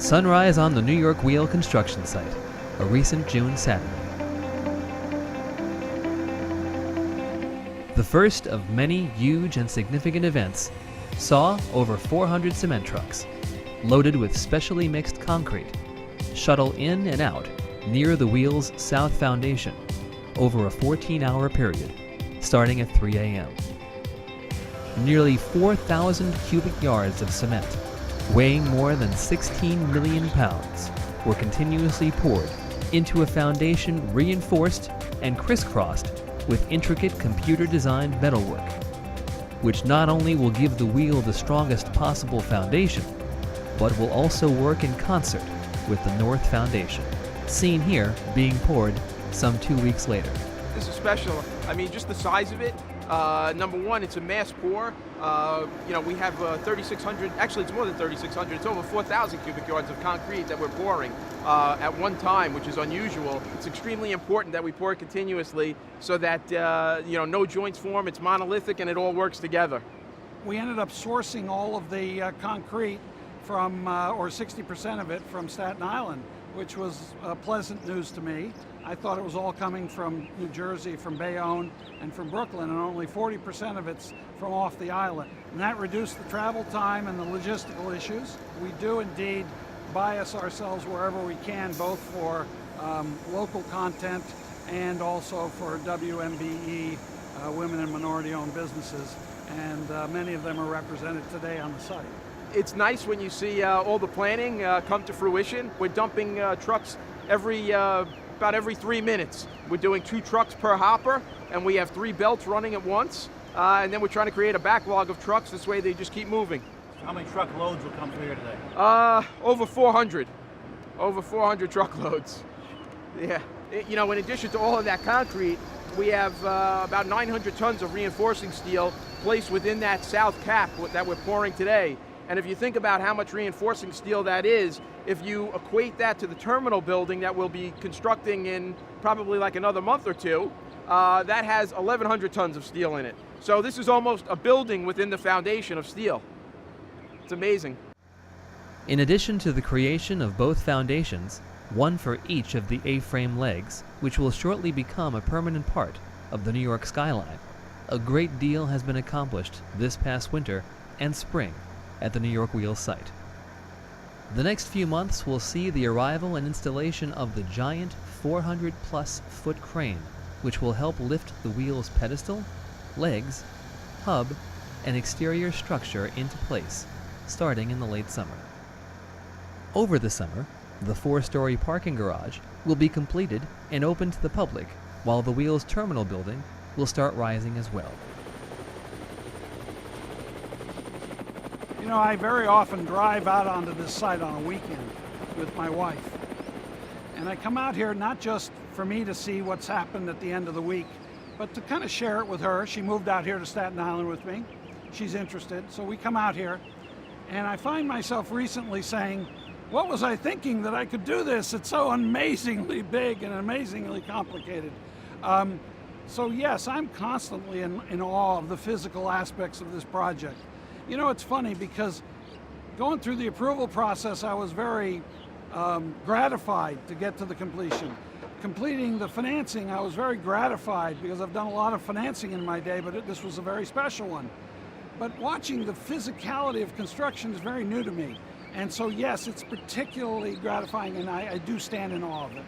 Sunrise on the New York Wheel construction site, a recent June Saturday. The first of many huge and significant events saw over 400 cement trucks, loaded with specially mixed concrete, shuttle in and out near the wheel's south foundation over a 14-hour period, starting at 3 a.m. Nearly 4,000 cubic yards of cement, weighing more than 16 million pounds, were continuously poured into a foundation reinforced and crisscrossed with intricate computer-designed metalwork, which not only will give the wheel the strongest possible foundation, but will also work in concert with the North Foundation, seen here being poured some 2 weeks later. This is special. I mean, just the size of it. Number one, it's a mass pour. We have 3,600, actually it's more than 3,600, it's over 4,000 cubic yards of concrete that we're pouring at one time, which is unusual. It's extremely important that we pour it continuously so that, no joints form, it's monolithic, and it all works together. We ended up sourcing all of the concrete from, or 60% of it, from Staten Island, which was pleasant news to me. I thought it was all coming from New Jersey, from Bayonne, and from Brooklyn, and only 40% of it's from off the island. And that reduced the travel time and the logistical issues. We do indeed bias ourselves wherever we can, both for local content and also for WMBE, women and minority-owned businesses, and many of them are represented today on the site. It's nice when you see all the planning come to fruition. We're dumping trucks about every 3 minutes. We're doing 2 trucks per hopper, and we have 3 belts running at once. And then we're trying to create a backlog of trucks. This way they just keep moving. So how many truck loads will come through here today? Over 400. Over 400 truckloads. Yeah. In addition to all of that concrete, we have about 900 tons of reinforcing steel placed within that south cap that we're pouring today. And if you think about how much reinforcing steel that is, if you equate that to the terminal building that we'll be constructing in probably like another month or two, that has 1,100 tons of steel in it. So this is almost a building within the foundation of steel. It's amazing. In addition to the creation of both foundations, one for each of the A-frame legs, which will shortly become a permanent part of the New York skyline, a great deal has been accomplished this past winter and spring at the New York Wheel site. The next few months will see the arrival and installation of the giant 400-plus foot crane, which will help lift the wheel's pedestal, legs, hub, and exterior structure into place, starting in the late summer. Over the summer, the 4-story parking garage will be completed and open to the public, while the wheel's terminal building will start rising as well. I very often drive out onto this site on a weekend with my wife. And I come out here not just for me to see what's happened at the end of the week, but to kind of share it with her. She moved out here to Staten Island with me. She's interested, so we come out here. And I find myself recently saying, what was I thinking that I could do this? It's so amazingly big and amazingly complicated. So yes, I'm constantly in awe of the physical aspects of this project. It's funny because going through the approval process, I was very gratified to get to the completion. Completing the financing, I was very gratified because I've done a lot of financing in my day, but this was a very special one. But watching the physicality of construction is very new to me. And so yes, it's particularly gratifying, and I do stand in awe of it.